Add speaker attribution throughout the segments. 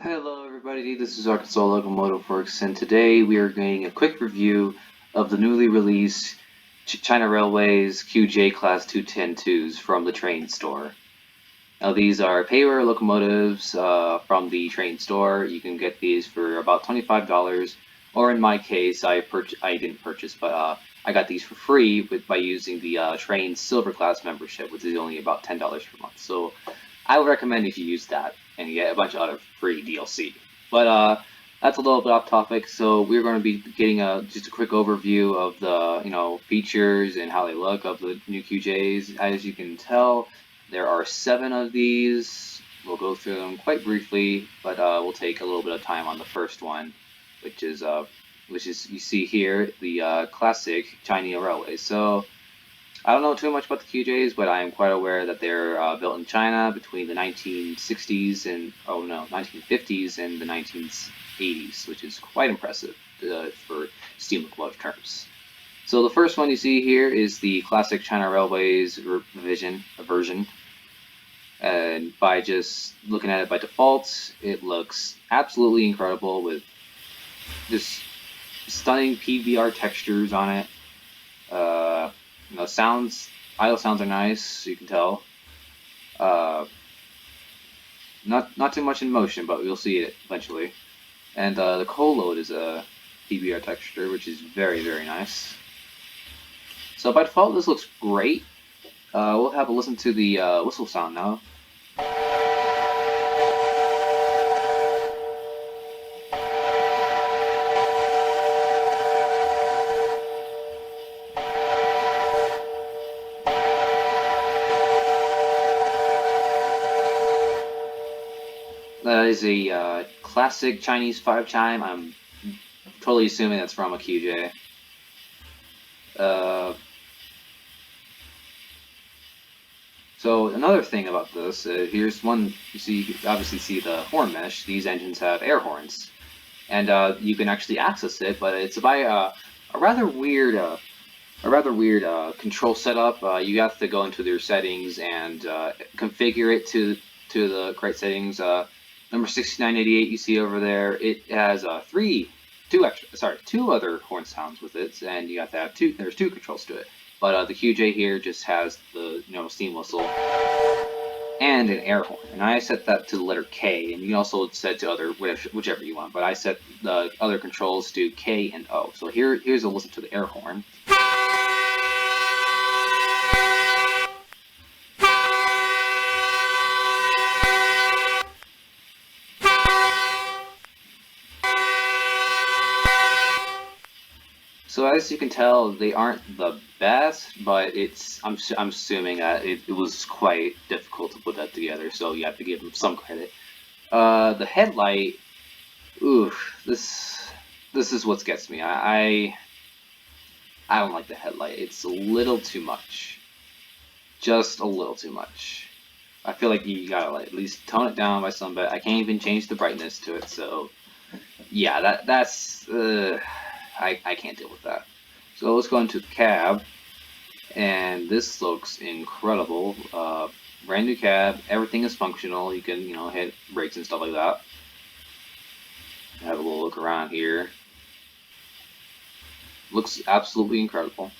Speaker 1: Hello everybody, this is Arkansas Locomotive Works, and today we are doing a quick review of the newly released China Railways QJ Class 210-2s from the Trainz store. Now these are paper locomotives from the Trainz store. You can get these for about $25, or in my case, I didn't purchase, but I got these for free by using the Trainz Silver Class membership, which is only about $10 per month. So I would recommend if you use that and you get a bunch of other free DLC. But that's a little bit off topic. So we're going to be getting just a quick overview of the features and how they look of the new QJs. As you can tell, there are 7 of these. We'll go through them quite briefly, but we'll take a little bit of time on the first one, which is you see here the classic Chinese Railways. So I don't know too much about the QJs, but I am quite aware that they're built in China between the 1950s and the 1980s, which is quite impressive for steam locomotive terms. So the first one you see here is the classic China Railways version, and by just looking at it by default, it looks absolutely incredible with just stunning PBR textures on it. Idle sounds are nice, you can tell. Not too much in motion, but we'll see it eventually. And the coal load is a PBR texture, which is very, very nice. So by default, this looks great. We'll have a listen to the whistle sound now. That is a classic Chinese 5-chime. I'm totally assuming that's from a QJ. So another thing about this, here's one. You obviously see the horn mesh. These engines have air horns, and you can actually access it, but it's by a rather weird control setup. You have to go into their settings and configure it to the correct settings. Number 6988 you see over there, it has two other horn sounds with it, and you have to have there's 2 controls to it. But the QJ here just has the steam whistle and an air horn, and I set that to the letter K, and you can also set to whichever you want, but I set the other controls to K and O. So here's a listen to the air horn. So as you can tell, they aren't the best, but I'm assuming that it was quite difficult to put that together, so you have to give them some credit. The headlight, this is what gets me. I don't like the headlight. It's a little too much, just a little too much. I feel like you gotta at least tone it down by some bit. I can't even change the brightness to it, so yeah, that's. I can't deal with that. So let's go into the cab, and this looks incredible. Brand new cab, everything is functional. You can hit brakes and stuff like that. Have a little look around here. Looks absolutely incredible.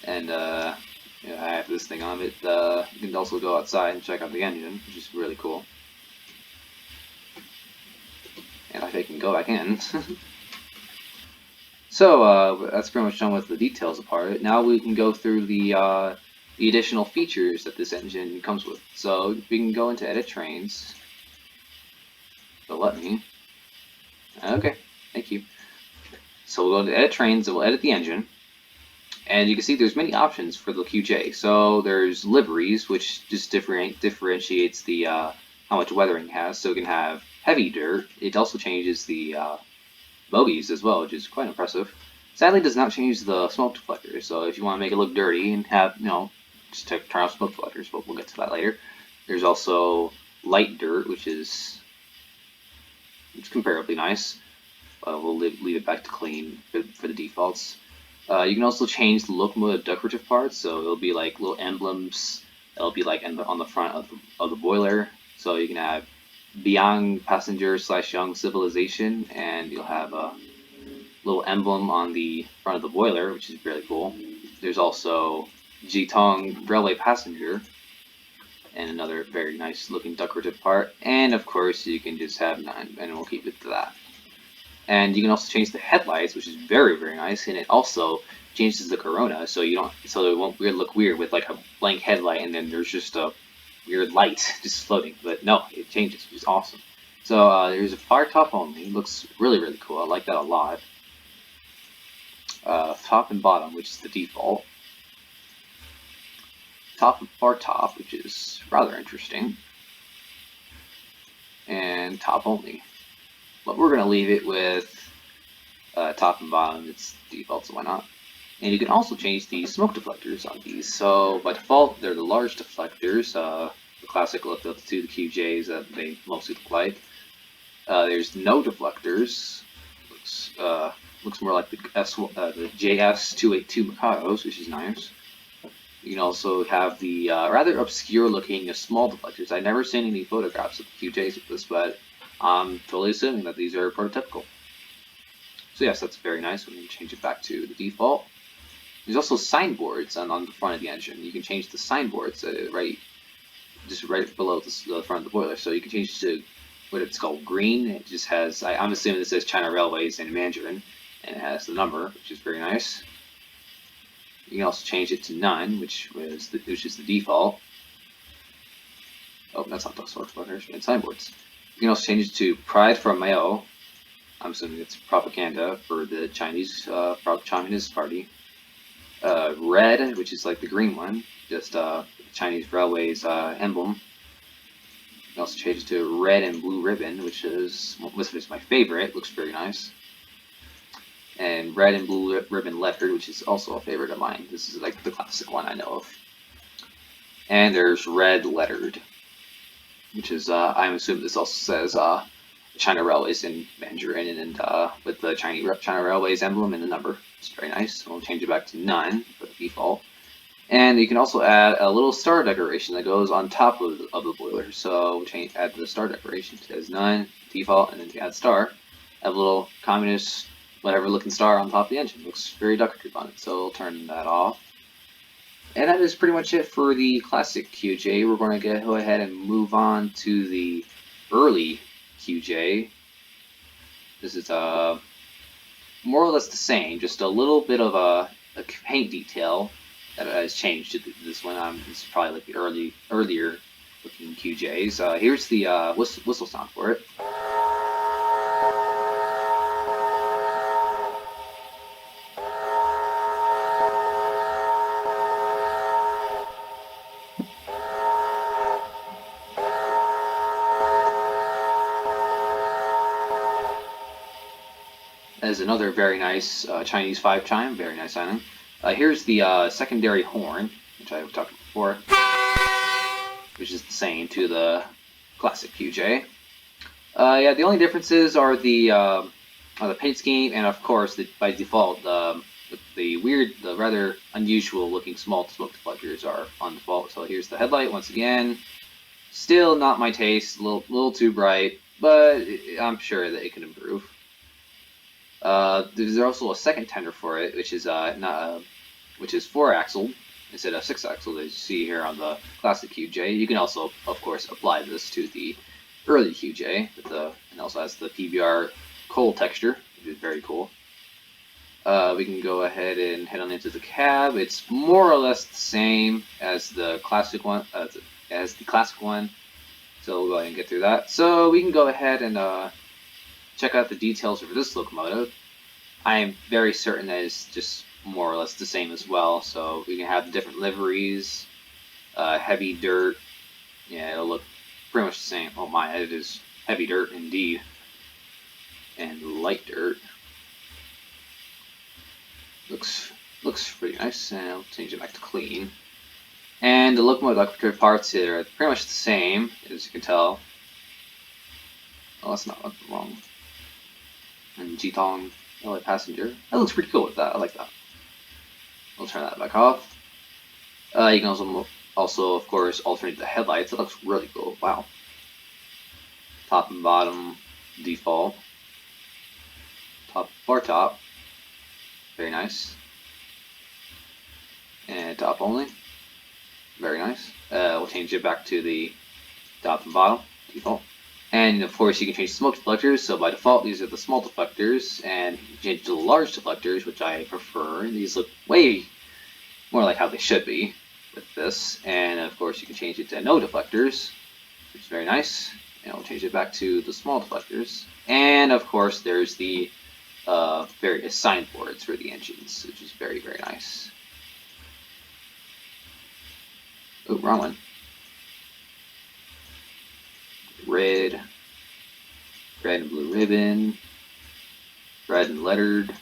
Speaker 1: And I have this thing on it. You can also go outside and check out the engine, which is really cool. And if I can go back in. So that's pretty much done with the details part of it. Now we can go through the additional features that this engine comes with. So we can go into Edit Trains. So let me. Okay, thank you. So we'll go into Edit Trains and we'll edit the engine. And you can see there's many options for the QJ. So there's liveries, which just differentiates the how much weathering it has. So it can have heavy dirt. It also changes the bogies as well, which is quite impressive. Sadly, it does not change the smoke deflectors. So if you want to make it look dirty and have, just turn off smoke deflectors, but we'll get to that later. There's also light dirt, which is comparably nice. We'll leave it back to clean for the defaults. You can also change the locomotive decorative parts, so it'll be like little emblems It'll be like on the front of the boiler, so you can have Beyond Passenger / Young Civilization, and you'll have a little emblem on the front of the boiler, which is really cool. There's also Jitong Railway Passenger, and another very nice looking decorative part. And of course, you can just have 9, and we'll keep it to that. And you can also change the headlights, which is very, very nice, and it also changes the corona, so it won't look weird with like a blank headlight and then there's just a weird light just floating. But no, it changes, which is awesome. So there's a far top only. It looks really, really cool. I like that a lot. Top and bottom, which is the default. Top and far top, which is rather interesting. And top only. But we're going to leave it with top and bottom. It's default, so why not? And you can also change the smoke deflectors on these. So by default, they're the large deflectors, the classic look of the QJs that they mostly look like. There's no deflectors. Looks more like the JS 282 Mikados, which is nice. You can also have the rather obscure looking small deflectors. I've never seen any photographs of the QJs with this, but I'm totally assuming that these are prototypical. So yes, that's very nice. We can change it back to the default. There's also signboards on the front of the engine. You can change the signboards right below the front of the boiler. So you can change to what it's called green. It just has, I'm assuming this says China Railways in Mandarin, and it has the number, which is very nice. You can also change it to none, which is the default. Oh, that's not the source flutters, and signboards. You can also change it to Pride for Mao. I'm assuming it's propaganda for the Chinese Communist Party. Red, which is like the green one, just Chinese Railways emblem. You can also change it to red and blue ribbon, which is my favorite. Looks very nice. And red and blue ribbon lettered, which is also a favorite of mine. This is like the classic one I know of. And there's red lettered, which is I'm assuming this also says China Railways in Mandarin, and with the China Railways emblem and the number. It's very nice. We'll change it back to none for the default. And you can also add a little star decoration that goes on top of the boiler. So we'll add the star decoration. It says none, default, and then to add star, have a little communist, whatever looking star on top of the engine. Looks very decorative on it. So we'll turn that off. And that is pretty much it for the classic QJ. We're going to go ahead and move on to the early QJ. This is more or less the same, just a little bit of a paint detail that has changed to this one. This is probably like the earlier looking QJs. Here's the whistle sound for it. As another very nice Chinese 5 chime, very nice sounding. Here's the secondary horn, which I've talked about before, which is the same to the classic QJ. Yeah, the only differences are the paint scheme, and of course, by default, the rather unusual looking small smoke deflectors are on default. So here's the headlight once again. Still not my taste, a little too bright, but I'm sure that it can improve. There's also a second tender for it, which is 4-axle instead of 6-axle, as you see here on the classic QJ. You can also, of course, apply this to the early QJ, and also has the PBR coal texture, which is very cool. We can go ahead and head on into the cab. It's more or less the same as the classic one. So we'll go ahead and get through that. So we can go ahead and check out the details for this locomotive. I am very certain that it's just more or less the same as well. So we can have different liveries, heavy dirt. Yeah, it'll look pretty much the same. Oh my, it is heavy dirt indeed. And light dirt. Looks pretty nice. And I'll change it back to clean. And the locomotive decorative parts here are pretty much the same, as you can tell. Oh, that's not wrong. And Jitong Railway Passenger. That looks pretty cool with that. I like that. We'll turn that back off. You can also Also, of course, alternate the headlights. It looks really cool. Wow. Top and bottom default. Top bar top. Very nice. And top only. Very nice. We'll change it back to the top and bottom default. And of course, you can change smoke deflectors. So by default, these are the small deflectors, and you can change to the large deflectors, which I prefer. These look way more like how they should be with this. And of course, you can change it to no deflectors, which is very nice. And we'll change it back to the small deflectors. And of course, there's the various signboards for the engines, which is very, very nice. Oh, wrong one. Red and blue ribbon, red and lettered.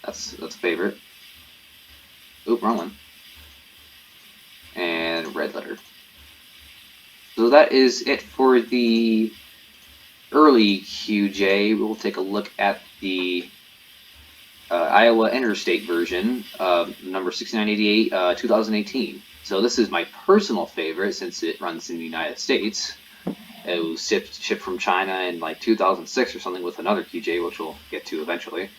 Speaker 1: That's a favorite. Oh, wrong one. And red lettered. So that is it for the early QJ. We'll take a look at the Iowa Interstate version, number 6988, 2018. So this is my personal favorite since it runs in the United States. It was shipped from China in like 2006 or something with another QJ, which we'll get to eventually.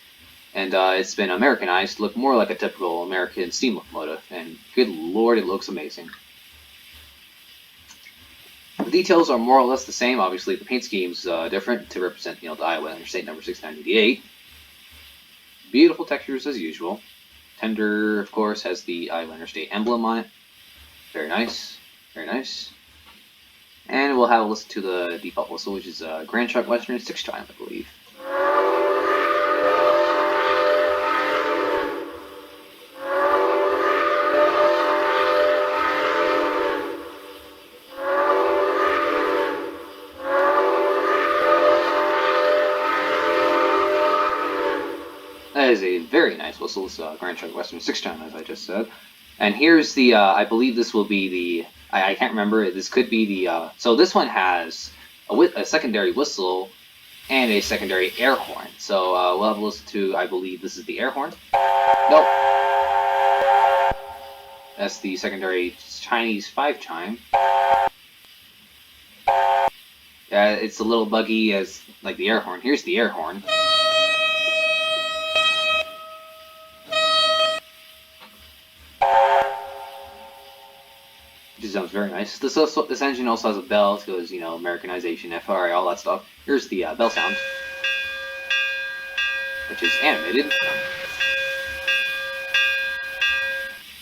Speaker 1: And it's been Americanized to look more like a typical American steam locomotive. And good lord, it looks amazing. The details are more or less the same. Obviously, the paint scheme's different to represent, the Iowa Interstate number 6988. Beautiful textures as usual. Tender, of course, has the Iowa Interstate emblem on it. Very nice. Very nice. And we'll have a listen to the default whistle, which is Grand Trunk Western 6 Chime, I believe. That is a very nice whistle. It's Grand Trunk Western 6 Chime, as I just said. And here's the, I believe this will be the, I can't remember, this could be the, so this one has a secondary whistle and a secondary air horn. So we'll have a listen to, I believe this is the air horn. Nope. That's the secondary Chinese 5 chime. It's a little buggy as like the air horn. Here's the air horn. Which sounds very nice. This engine also has a bell because, Americanization, FRA, all that stuff. Here's the bell sound, which is animated.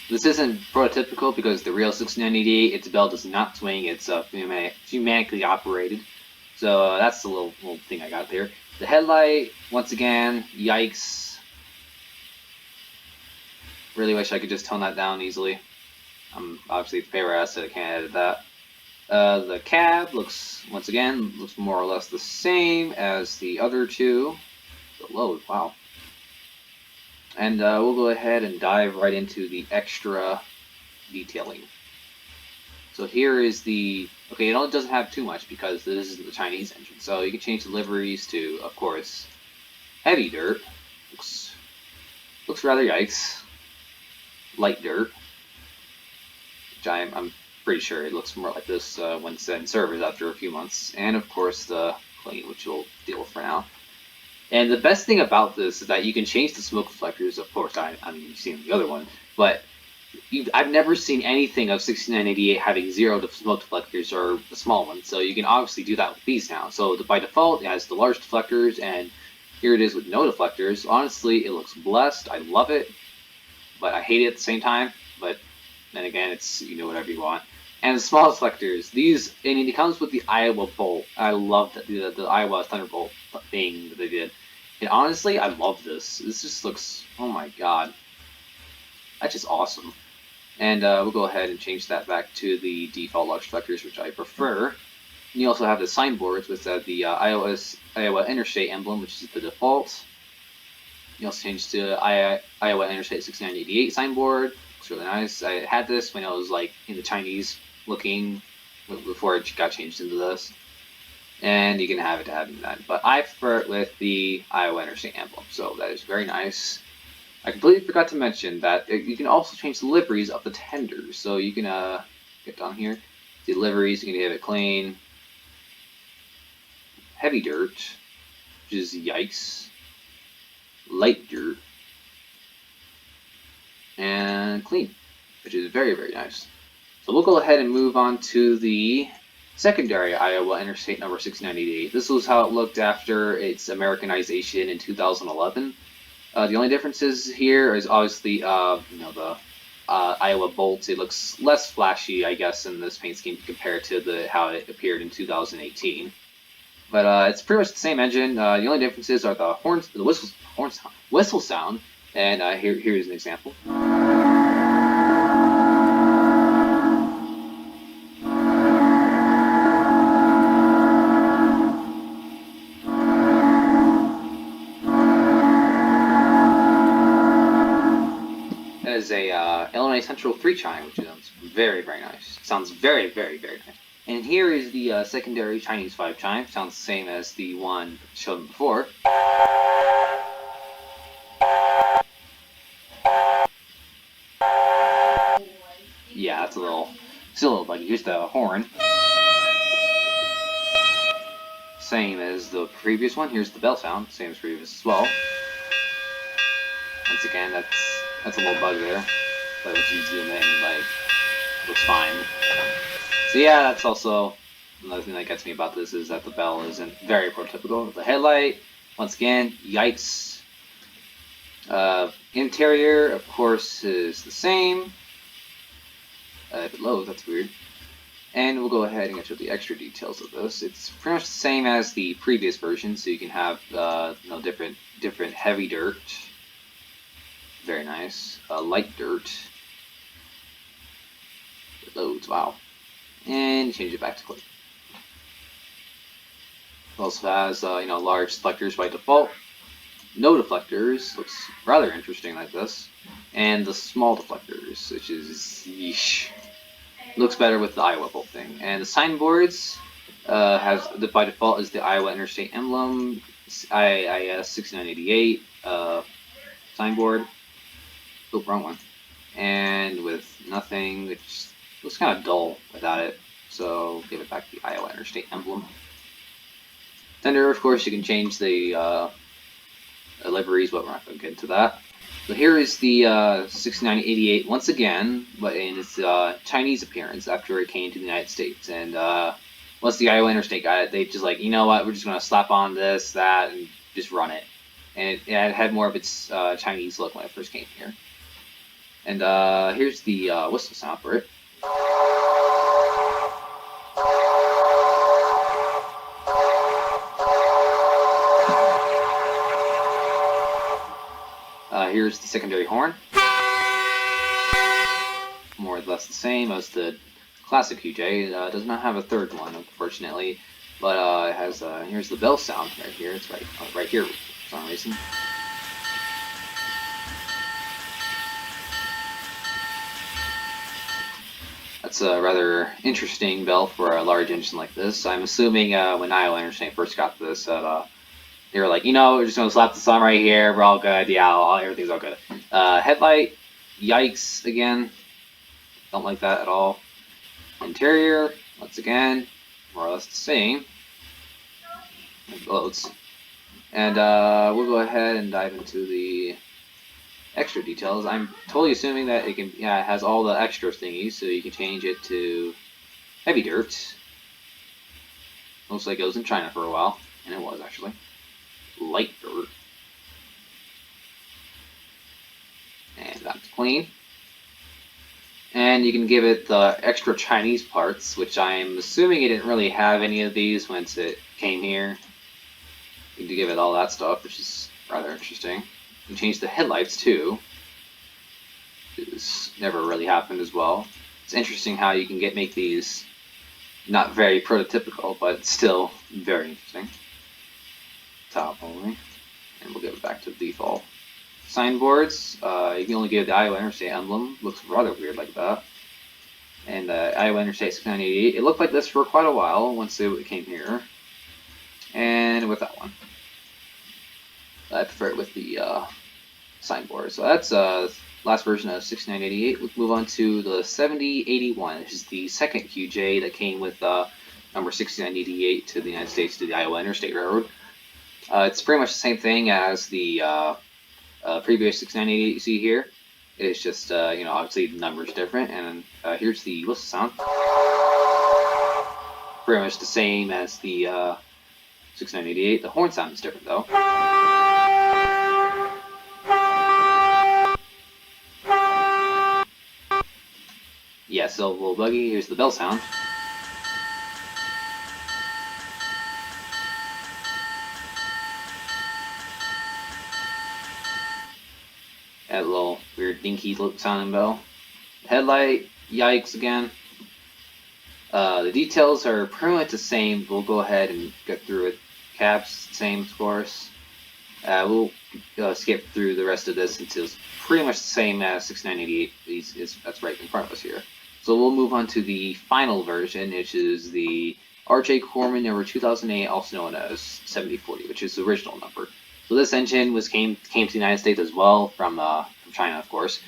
Speaker 1: This isn't prototypical because the real 6988, its bell does not swing. It's pneumatically operated. So that's the little thing I got there. The headlight, once again, yikes. Really wish I could just tone that down easily. Obviously it's paper asset, I can't edit that. The cab looks more or less the same as the other two. The load, wow. And we'll go ahead and dive right into the extra detailing. So here is the, okay, it doesn't have too much because this is the Chinese engine. So you can change the liveries to, of course, heavy dirt. Looks rather yikes. Light dirt. Which I'm pretty sure it looks more like this when it's in service after a few months. And of course the clean, which we'll deal with for now. And the best thing about this is that you can change the smoke deflectors. Of course, I mean, you've seen the other one, but I've never seen anything of 6988 having 0 smoke deflectors or the small ones. So you can obviously do that with these now. So by default, it has the large deflectors, and here it is with no deflectors. Honestly, it looks blessed. I love it, but I hate it at the same time. But then again, it's whatever you want. And the small deflectors, these, and it comes with the Iowa Bolt. I love the Iowa Thunderbolt thing that they did. And honestly, I love this. This just looks, oh my god. That's just awesome. And we'll go ahead and change that back to the default large deflectors, which I prefer. And you also have the signboards with the Iowa Interstate emblem, which is the default. You also change to Iowa Interstate 6988 signboard. Looks really nice. I had this when I was like in the Chinese looking before it got changed into this. And you can have it having that. But I prefer it with the Iowa Interstate emblem. So that is very nice. I completely forgot to mention that you can also change the liveries of the tenders. So you can get down here, the liveries. You can have it clean, heavy dirt, which is yikes, light dirt, and clean, which is very, very nice. So we'll go ahead and move on to the secondary Iowa Interstate number 698. This was how it looked after its Americanization in 2011. The only differences here is obviously, the Iowa Bolt. It looks less flashy, I guess, in this paint scheme compared to how it appeared in 2018. But it's pretty much the same engine. The only differences are the horns, the whistle sound, and here's an example. That is a Illinois Central 3 chime, which sounds very, very nice. Sounds very, very, very nice. And here is the secondary Chinese 5 chime. Sounds the same as the one shown before. Yeah, it's still a little buggy. Here's the horn. Same as the previous one. Here's the bell sound. Same as previous as well. Once again, that's a little bug there. But if you zoom in, looks fine. So yeah, that's also another thing that gets me about this is that the bell isn't very prototypical. The headlight, once again, yikes. Interior, of course, is the same. If it loads, that's weird. And we'll go ahead and get to the extra details of this. It's pretty much the same as the previous version, so you can have different heavy dirt. Very nice. Light dirt. It loads, wow. And change it back to clean. It also has large deflectors by default. No deflectors, looks rather interesting like this. And the small deflectors, which is yeesh. Looks better with the Iowa Bolt thing. And the signboards by default is the Iowa Interstate emblem, IIS 6988 signboard. Oh, wrong one. And with nothing, which looks kind of dull without it. So give it back the Iowa Interstate emblem. Tender, of course, you can change the liveries, but we're not going to get into that. So here is the 6988 once again, but in its Chinese appearance after it came to the United States. And once the Iowa Interstate got it, they just like, you know what, we're just going to slap on this, that, and just run it. And it had more of its Chinese look when it first came here. And here's the whistle sound for it. Here's the secondary horn. More or less the same as the classic QJ. It does not have a third one, unfortunately, but it has. Here's the bell sound right here. It's right here for some reason. That's a rather interesting bell for a large engine like this. I'm assuming when Iowa Interstate first got this, they were like, we're just going to slap this on right here. We're all good. Yeah, everything's all good. Headlight, yikes again. Don't like that at all. Interior, once again, more or less the same. It bloats. And we'll go ahead and dive into the extra details. I'm totally assuming that it has all the extra thingies, so you can change it to heavy dirt. Looks like it was in China for a while, and it was actually. Light dirt. And that's clean. And you can give it the extra Chinese parts, which I'm assuming it didn't really have any of these once it came here. You can give it all that stuff, which is rather interesting. You can change the headlights too. This never really happened as well. It's interesting how you can make these not very prototypical, but still very interesting. Top only, and we'll give it back to default. Signboards, you can only give the Iowa Interstate emblem. Looks rather weird like that. And Iowa Interstate 6988. It looked like this for quite a while once it came here. And with that one, I prefer it with the signboard. So that's last version of 6988. Let's move on to the 7081, which is the second QJ that came with number 6988 to the United States to the Iowa Interstate Railroad. It's pretty much the same thing as the previous 6988 you see here. It's just, obviously the number's different, and here's the whistle sound. Pretty much the same as the 6988. The horn sound is different though. Yeah, still a little buggy. Here's the bell sound. That little weird dinky sounding bell. Headlight, yikes again. The details are pretty much the same. We'll go ahead and get through it. Caps, same of course. We'll skip through the rest of this until it's pretty much the same as 6988. That's right in front of us here. So we'll move on to the final version, which is the RJ Corman number 2008, also known as 7040, which is the original number. So this engine came to the United States as well from China, of course,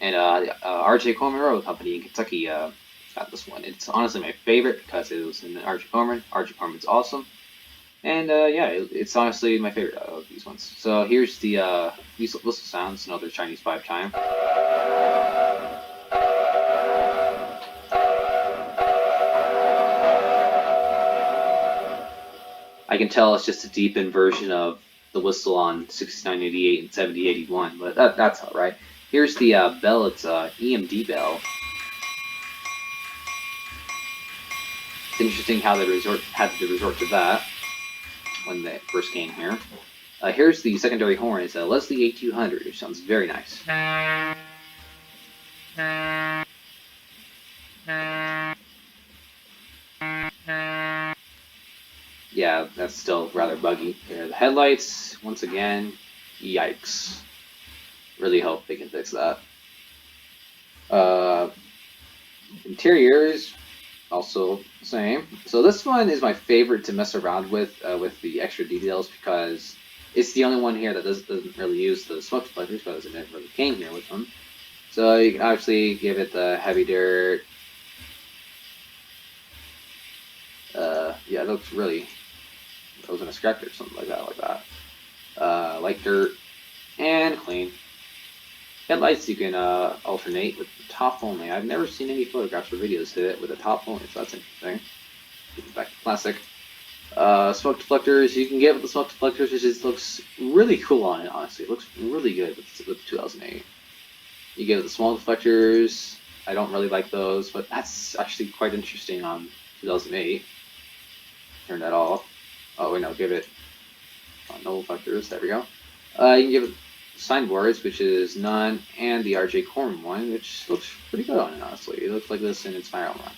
Speaker 1: and the RJ Corman Railroad Company in Kentucky got this one. It's honestly my favorite because it was in the RJ Corman. RJ Corman's awesome, and it's honestly my favorite of these ones. So here's the whistle sounds, another Chinese 5-chime. I can tell it's just a deepened version of the whistle on 6988 and 7081, but that's all right. Here's the bell. It's Tmd Bell. It's interesting how they had to resort to that when they first came here. Here's the secondary horn. It's a Leslie A200, which sounds very nice. Yeah, that's still rather buggy. Here, the headlights, once again, yikes. Really hope they can fix that. Interiors, also the same. So this one is my favorite to mess around with the extra details, because it's the only one here that doesn't really use the smoke deflectors, because it never really came here with them. So you can obviously give it the heavy dirt. Yeah, it looks really... It was in a scrap or something like that. Light dirt and clean. Headlights you can alternate with the top only. I've never seen any photographs or videos of it with the top only, so that's interesting. Getting back to classic. Smoke deflectors, you can get with the smoke deflectors, which just looks really cool on it, honestly. It looks really good with 2008. You get the small deflectors. I don't really like those, but that's actually quite interesting on 2008. Turn that off. Oh, wait, no, give it no deflectors. There we go. You can give it signboards, which is none, and the RJ Corman one, which looks pretty good on it, honestly. It looks like this in its spiral run.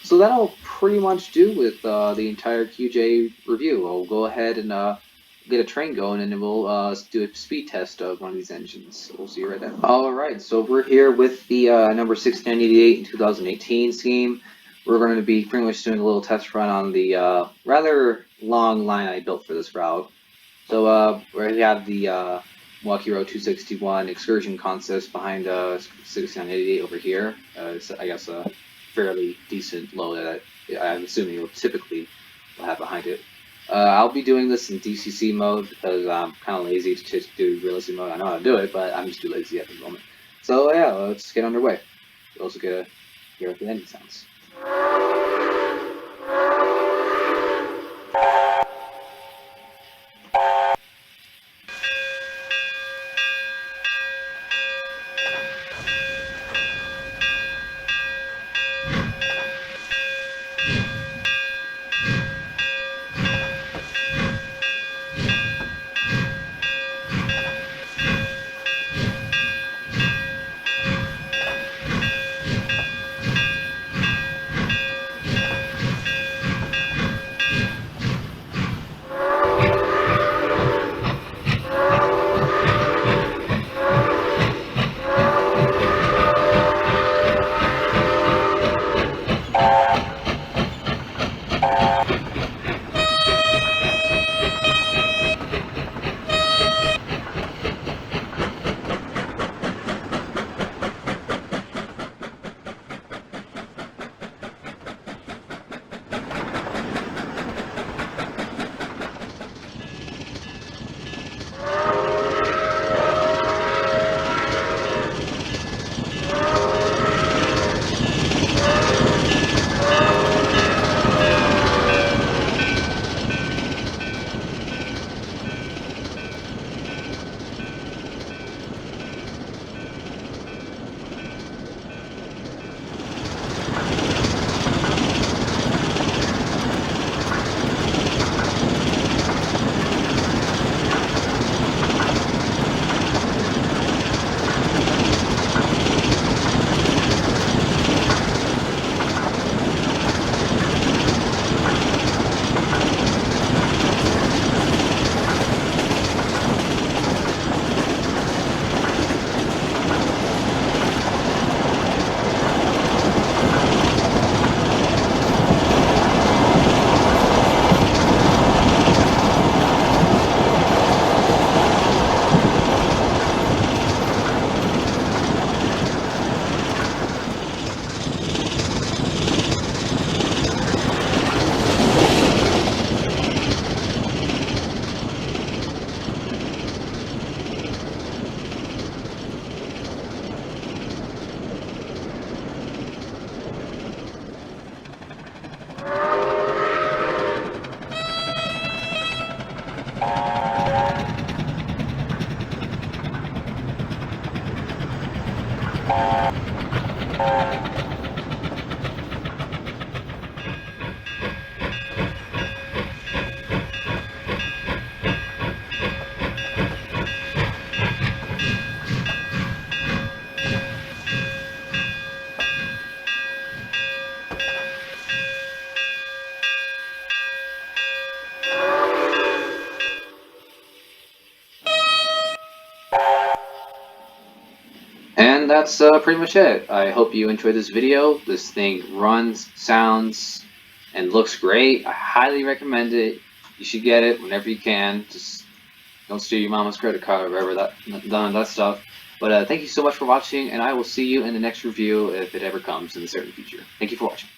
Speaker 1: So that'll pretty much do with the entire QJ review. We'll go ahead and get a train going, and then we'll do a speed test of one of these engines. So we'll see you right there. Alright, so we're here with the number 6988 in 2018 scheme. We're going to be pretty much doing a little test run on the rather long line I built for this route. So we have the Milwaukee Road 261 excursion consist behind 6988 over here. It's, I guess, a fairly decent load that I'm assuming you'll typically have behind it. I'll be doing this in DCC mode because I'm kind of lazy to just do realistic mode. I know how to do it, but I'm just too lazy at the moment. So yeah, let's get underway. You also get to hear the engine sounds. And that's pretty much it. I hope you enjoyed this video. This thing runs, sounds, and looks great. I highly recommend it. You should get it whenever you can. Just don't steal your mama's credit card or whatever, that stuff. But thank you so much for watching, and I will see you in the next review if it ever comes in the certain future. Thank you for watching.